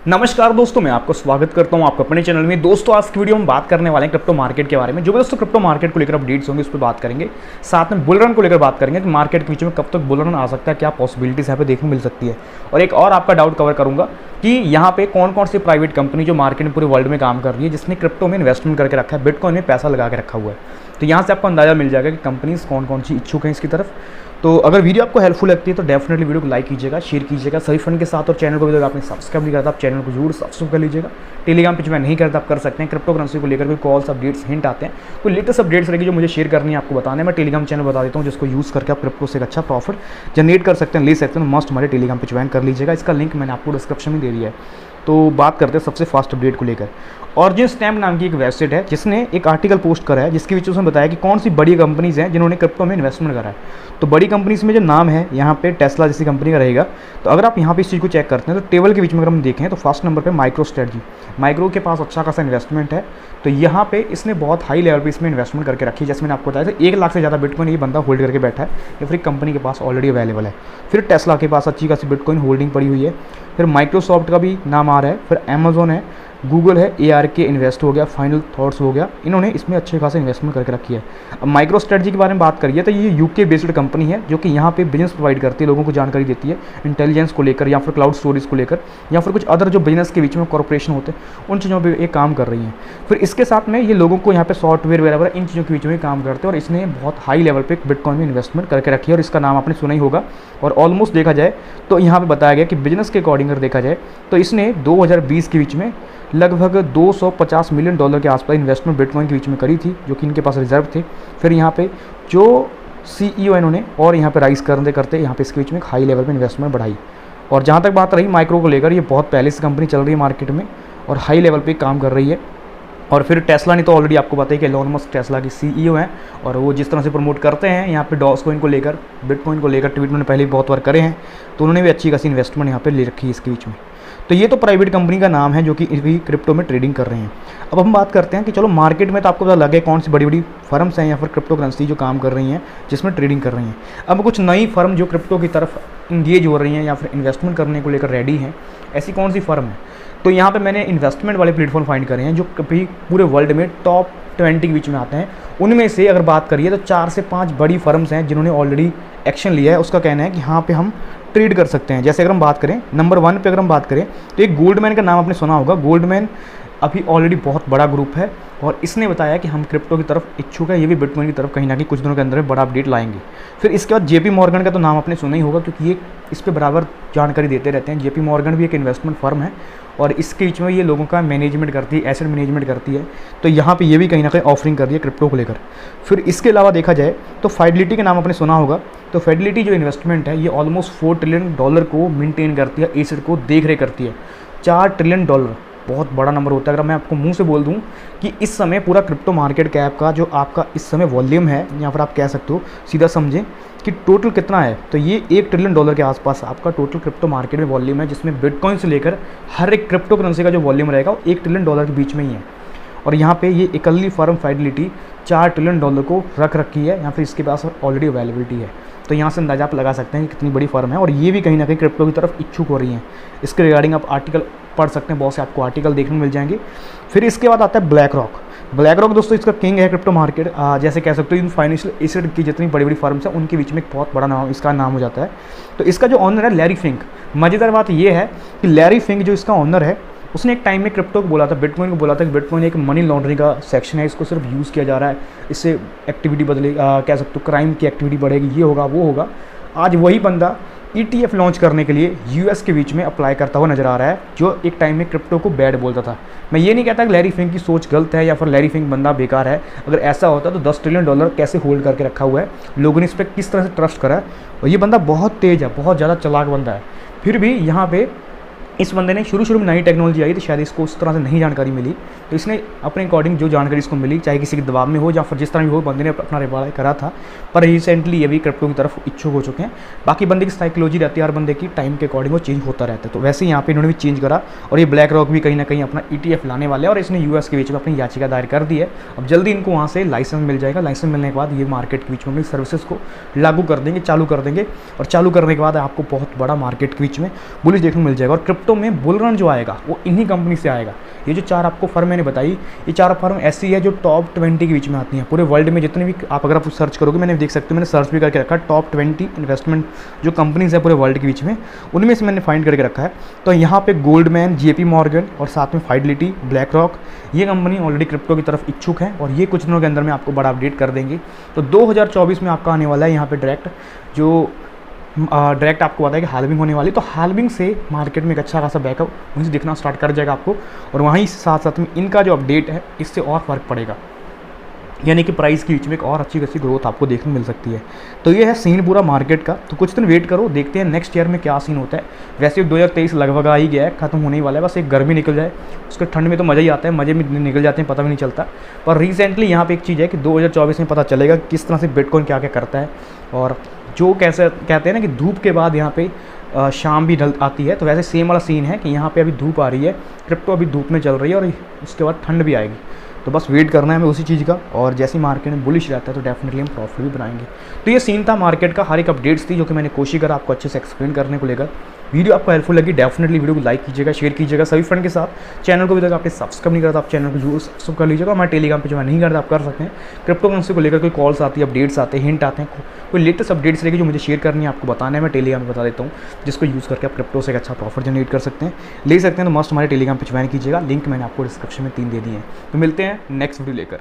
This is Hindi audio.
नमस्कार दोस्तों, मैं आपको स्वागत करता हूं आपको अपने चैनल में। दोस्तों, आज की वीडियो में बात करने वाले हैं क्रिप्टो मार्केट के बारे में। जो भी दोस्तों क्रिप्टो मार्केट को लेकर अपडेट्स होंगे उस पर बात करेंगे। साथ में बुल रन को लेकर बात करेंगे कि मार्केट के बीच में कब तक बुल रन आ सकता है, क्या पॉसिबिलिटीज यहाँ पे देखने मिल सकती है। और एक और आपका डाउट कवर करूंगा कि यहाँ पे कौन कौन सी प्राइवेट कंपनी जो मार्केट में पूरे वर्ल्ड में काम कर रही है, जिसने क्रिप्टो में इन्वेस्टमेंट करके रखा है, बिटकॉइन में पैसा लगा के रखा हुआ है। तो यहाँ से आपको अंदाजा मिल जाएगा कि कंपनीज कौन कौन सी इच्छुक हैं इसकी तरफ। तो अगर वीडियो आपको हेल्पफुल लगती है तो डेफिनेटली वीडियो को लाइक कीजिएगा, शेयर कीजिएगा सभी फ्रेंड के साथ। और चैनल को भी अगर आपने सब्सक्राइब नहीं करता आप चैनल को जरूर सब्सक्राइब कर लीजिएगा। टेलीग्राम पे जो मैं नहीं करता आप कर सकते हैं। क्रिप्टो करेंसी को लेकर कोई कॉल्स, अपडेट्स, हिंट आते हैं, कोई लेटेस्ट अपडेट्स रहेगी जो मुझे शेयर करनी है आपको बताने। मैं टेलीग्राम चैनल बता देता हूँ जिसको यूज़ करके आप क्रिप्टो से एक अच्छा प्रॉफिट जनरेट कर सकते हैं, ले सकते हैं। मस्ट हमारे टेलीग्राम पे ज्वाइन कर लीजिएगा। इसका लिंक मैंने आपको डिस्क्रिप्शन में दे दिया है। तो बात करते हैं सबसे फास्ट अपडेट को लेकर। ऑरिजिन स्टैम्प नाम की एक वेबसाइट है जिसने एक आर्टिकल पोस्ट करा है जिसके बीच उसने बताया कि कौन सी बड़ी कंपनीज हैं जिन्होंने क्रिप्टो में इन्वेस्टमेंट करा है। तो बड़ी कंपनीज में जो नाम है यहाँ पे टेस्ला जैसी कंपनी का रहेगा। तो अगर आप यहाँ पे इस चीज़ को चेक करते हैं तो टेबल के बीच में अगर हम देखें तो फर्स्ट नंबर पे माइक्रो स्ट्रेटजी, माइक्रो के पास अच्छा खासा इन्वेस्टमेंट है। तो यहाँ पे इसने बहुत हाई लेवल पे इसमें इन्वेस्टमेंट करके रखी है। जैसे मैंने आपको बताया था 1 लाख से ज़्यादा बिटकॉइन ये बंदा होल्ड करके बैठा है या फिर कंपनी के पास ऑलरेडी अवेलेबल है। फिर टेस्ला के पास अच्छी खासी बिटकॉइन होल्डिंग पड़ी हुई है। फिर माइक्रोसॉफ्ट का भी नाम आ रहा है। फिर अमेजोन है, गूगल है, ARK इन्वेस्ट हो गया, फाइनल थॉट्स हो गया। इन्होंने इसमें अच्छे खासे इन्वेस्टमेंट करके रखी है। अब माइक्रो स्ट्रेटजी के बारे में बात करिए तो ये UK बेस्ड कंपनी है जो कि यहाँ पे बिजनेस प्रोवाइड करती है, लोगों को जानकारी देती है इंटेलिजेंस को लेकर या फिर क्लाउड स्टोरेज को लेकर या फिर कुछ अदर जो बिजनेस के बीच में कॉर्पोरेशन होते हैं उन चीज़ों पर ये काम कर रही हैं। फिर इसके साथ में ये लोगों को यहाँ पे सॉफ्टवेयर वगैरह इन चीज़ों के बीच में काम करते हैं। और इसने बहुत हाई लेवल पे बिटकॉइन में इन्वेस्टमेंट करके रखी है और इसका नाम आपने सुना ही होगा। और ऑलमोस्ट देखा जाए तो यहाँ पे बताया गया कि बिजनेस के अकॉर्डिंग अगर देखा जाए तो इसने 2020 के बीच में लगभग $250 मिलियन के आसपास इन्वेस्टमेंट बिटकॉइन के बीच में करी थी, जो कि इनके पास रिजर्व थे। फिर यहाँ पे जो CEO इन्होंने और यहाँ पे राइज करते करते यहाँ पे इसके बीच में एक हाई लेवल पे इन्वेस्टमेंट बढ़ाई। और जहाँ तक बात रही माइक्रो को लेकर, ये बहुत पहले से कंपनी चल रही है मार्केट में और हाई लेवल पे काम कर रही है। और फिर टेस्ला ने तो ऑलरेडी आपको पता है कि एलोन मस्क टेस्ला की CEO हैं और वो जिस तरह से प्रमोट करते हैं यहाँ पे डॉज कोइन को लेकर, बिटकॉइन को लेकर ट्वीट उन्होंने पहले बहुत बार करे हैं। तो उन्होंने भी अच्छी खासी इन्वेस्टमेंट यहाँ पे ले रखी है इसके बीच में। तो ये तो प्राइवेट कंपनी का नाम है जो कि भी क्रिप्टो में ट्रेडिंग कर रहे हैं। अब हम बात करते हैं कि चलो मार्केट में तो आपको पता लगे कौन सी बड़ी बड़ी फर्म्स हैं या फिर क्रिप्टो करेंसी जो काम कर रही हैं जिसमें ट्रेडिंग कर रही हैं। अब कुछ नई फर्म जो क्रिप्टो की तरफ इंगेज हो रही हैं या फिर इन्वेस्टमेंट करने को लेकर रेडी हैं, ऐसी कौन सी फर्म है। तो यहाँ पे मैंने इन्वेस्टमेंट वाले प्लेटफॉर्म फाइंड करे हैं जो कभी पूरे वर्ल्ड में टॉप 20 के बीच में आते हैं। उनमें से अगर बात करिए तो 4 से 5 बड़ी फर्म्स हैं जिन्होंने ऑलरेडी एक्शन लिया है। उसका कहना है कि यहाँ पे हम ट्रेड कर सकते हैं। जैसे अगर हम बात करें नंबर 1 पे अगर हम बात करें तो एक गोल्डमैन का नाम आपने सुना होगा। गोल्डमैन अभी ऑलरेडी बहुत बड़ा ग्रुप है और इसने बताया कि हम क्रिप्टो की तरफ इच्छुक है, ये भी बिटकॉइन की तरफ कहीं ना कहीं कुछ दिनों के अंदर बड़ा अपडेट लाएंगे। फिर इसके बाद JP मॉर्गन का तो नाम आपने सुना ही होगा क्योंकि ये इस पर बराबर जानकारी देते रहते हैं। JP मॉर्गन भी एक इन्वेस्टमेंट फर्म है और इसके बीच में ये लोगों का मैनेजमेंट करती है, एसेट मैनेजमेंट करती है। तो यहाँ पे ये भी कहीं ना कहीं ऑफरिंग कर रही है क्रिप्टो को लेकर। फिर इसके अलावा देखा जाए तो फाइडिलिटी का नाम आपने सुना होगा। तो फाइडिलिटी जो इन्वेस्टमेंट है ये ऑलमोस्ट $4 ट्रिलियन को मेंटेन करती है, एसेट को देख रेख करती है। $4 ट्रिलियन बहुत बड़ा नंबर होता है। अगर मैं आपको मुंह से बोल दूं कि इस समय पूरा क्रिप्टो मार्केट कैप का जो आपका इस समय वॉल्यूम है, या फिर आप कह सकते हो सीधा समझें कि टोटल कितना है, तो ये $1 ट्रिलियन के आसपास आपका टोटल क्रिप्टो मार्केट में वॉल्यूम है, जिसमें बिटकॉइन से लेकर हर एक क्रिप्टो करेंसी का जो वॉल्यूम रहेगा वो $1 ट्रिलियन के बीच में ही है। और यहाँ पे ये इकल्ली फर्म फाइडिलिटी $4 ट्रिलियन को रख रखी है, यहाँ फिर इसके पास ऑलरेडी अवेलेबिलिटी है। तो यहाँ से अंदाजा आप लगा सकते हैं कि कितनी बड़ी फर्म है और ये भी कहीं ना कहीं क्रिप्टो की तरफ इच्छुक हो रही हैं। इसके रिगार्डिंग आप आर्टिकल पढ़ सकते हैं, बहुत से आपको आर्टिकल देखने को मिल जाएंगे। फिर इसके बाद आता है ब्लैक रॉक दोस्तों इसका किंग है क्रिप्टो मार्केट, जैसे कह सकते हो इन फाइनेंशियल एसेट की जितनी बड़ी बड़ी फर्म्स हैं उनके बीच में एक बहुत बड़ा नाम इसका नाम हो जाता है। तो इसका जो ऑनर है लैरी फिंक। मज़ेदार बात यह है कि लैरी फिंक जो इसका ऑनर है उसने एक टाइम में क्रिप्टो को बोला था, बिटकॉइन को बोला था कि बिटकॉइन एक मनी लॉन्ड्रिंग का सेक्शन है, इसको सिर्फ यूज़ किया जा रहा है, इससे एक्टिविटी बदले कह सकते हो क्राइम की एक्टिविटी बढ़ेगी, ये होगा वो होगा। आज वही बंदा ETF लॉन्च करने के लिए US के बीच में अप्लाई करता हुआ नजर आ रहा है, जो एक टाइम में क्रिप्टो को बैड बोलता था। मैं ये नहीं कहता कि लैरी फिंक की सोच गलत है या फिर लैरी फिंक बंदा बेकार है। अगर ऐसा होता तो $10 ट्रिलियन कैसे होल्ड करके रखा हुआ है, लोगों ने इस पर किस तरह से ट्रस्ट करा है। और ये बंदा बहुत तेज़ है, बहुत ज़्यादा चालाक बंदा है। फिर भी यहाँ पे इस बंदे ने शुरू में नई टेक्नोलॉजी आई तो शायद इसको उस तरह से नहीं जानकारी मिली, तो इसने अपने अकॉर्डिंग जो जानकारी इसको मिली, चाहे किसी के दबाव में हो या फिर जिस तरह भी हो, बंदे ने अपना रिप्लाई करा था। पर रिसेंटली ये भी क्रिप्टो की तरफ इच्छुक हो चुके हैं। बाकी बंदे की साइकोलॉजी रहती है, हर बंदे की टाइम के अकॉर्डिंग वो चेंज होता रहता है। तो वैसे यहाँ पे इन्होंने भी चेंज करा और ये ब्लैक रॉक भी कहीं ना कहीं अपना ETF लाने वाले हैं और इसने US के बीच में अपनी याचिका दायर कर दी है। अब जल्दी इनको वहाँ से लाइसेंस मिल जाएगा। लाइसेंस मिलने के बाद ये मार्केट के बीच में अपनी सर्विसेज को लागू कर देंगे, चालू कर देंगे और चालू करने के बाद आपको बहुत बड़ा मार्केट के बीच में बुलिश देखने को मिल जाएगा। और क्रिप्टो क्रिप्टो में बुल रन जो आएगा वो इन्हीं कंपनी से आएगा। ये जो 4 आपको फर्म मैंने बताई, ये 4 फर्म ऐसी है जो टॉप 20 के बीच में आती हैं पूरे वर्ल्ड में। जितने भी आप अगर आप सर्च करोगे, मैंने देख सकते हो, मैंने सर्च भी करके रखा है टॉप 20 इन्वेस्टमेंट जो कंपनीज है पूरे वर्ल्ड के बीच में, उनमें से मैंने फाइंड करके रखा है। तो यहाँ पे गोल्डमैन, JP मॉर्गन और साथ में फाइडेलिटी, ब्लैक रॉक, ये कंपनी ऑलरेडी क्रिप्टो की तरफ इच्छुक है और ये कुछ दिनों के अंदर में आपको बड़ा अपडेट कर देंगे। तो 2024 में आपका आने वाला है यहाँ पे डायरेक्ट आपको पता है कि हाल्विंग होने वाली, तो हाल्विंग से मार्केट में एक अच्छा खासा बैकअप वहीं से दिखना स्टार्ट कर जाएगा आपको, और वहीं साथ साथ में इनका जो अपडेट है इससे और फर्क पड़ेगा, यानी कि प्राइस के बीच में एक और अच्छी खासी ग्रोथ आपको देखने मिल सकती है। तो ये है सीन पूरा मार्केट का। तो कुछ दिन वेट करो, देखते हैं नेक्स्ट ईयर में क्या सीन होता है। वैसे 2023 लगभग आ ही गया है, खत्म होने ही वाला है, बस एक गर्मी निकल जाए, उसके ठंड में तो मज़ा ही आता है, मज़े में निकल जाते हैं, पता भी नहीं चलता। पर रिसेंटली यहाँ पे एक चीज़ है कि 2024 में पता चलेगा किस तरह से बिटकॉइन क्या क्या करता है, और जो कैसे कहते हैं ना कि धूप के बाद यहाँ पे शाम भी ढल आती है, तो वैसे सेम वाला सीन है कि यहाँ पे अभी धूप आ रही है, क्रिप्टो अभी धूप में चल रही है और उसके बाद ठंड भी आएगी। तो बस वेट करना है हमें उसी चीज़ का, और जैसे ही मार्केट में बुलिश रहता है तो डेफिनेटली हम प्रॉफिट भी बनाएंगे। तो ये सीन था मार्केट का, हर एक अपडेट्स थी जो कि मैंने कोशिश करा आपको अच्छे से एक्सप्लेन करने को लेकर। वीडियो आपको हेल्पफुल लगी, डेफिनेटली वीडियो को लाइक कीजिएगा, शेयर कीजिएगा सभी फ्रेंड के साथ। चैनल को भी तक आपने सब्सक्राइब नहीं करा तो आप चैनल को जरूर सब्सक्राइब कर लीजिएगा। हमारे टेलीग्राम पे जो नहीं करता आप कर सकते हैं। क्रिप्टो करेंसी को लेकर कोई कॉल्स आती है, अपडेट्स आते हैं, हिंट आते हैं, कोई लेटेस्ट अपडेट्स रहेगी जो मुझे शेयर करनी है, आपको बताना है, मैं टेलीग्राम में बता देता हूँ, जिसको यूज़ करके आप क्रिप्टो से एक अच्छा प्रॉफिट जनरेट कर सकते हैं, ले सकते हैं। तो मस्ट हमारे टेलीग्राम पे ज्वाइन कीजिएगा, लिंक मैंने आपको डिस्क्रिप्शन में 3 दे दिए हैं। तो मिलते हैं नेक्स्ट वीडियो लेकर।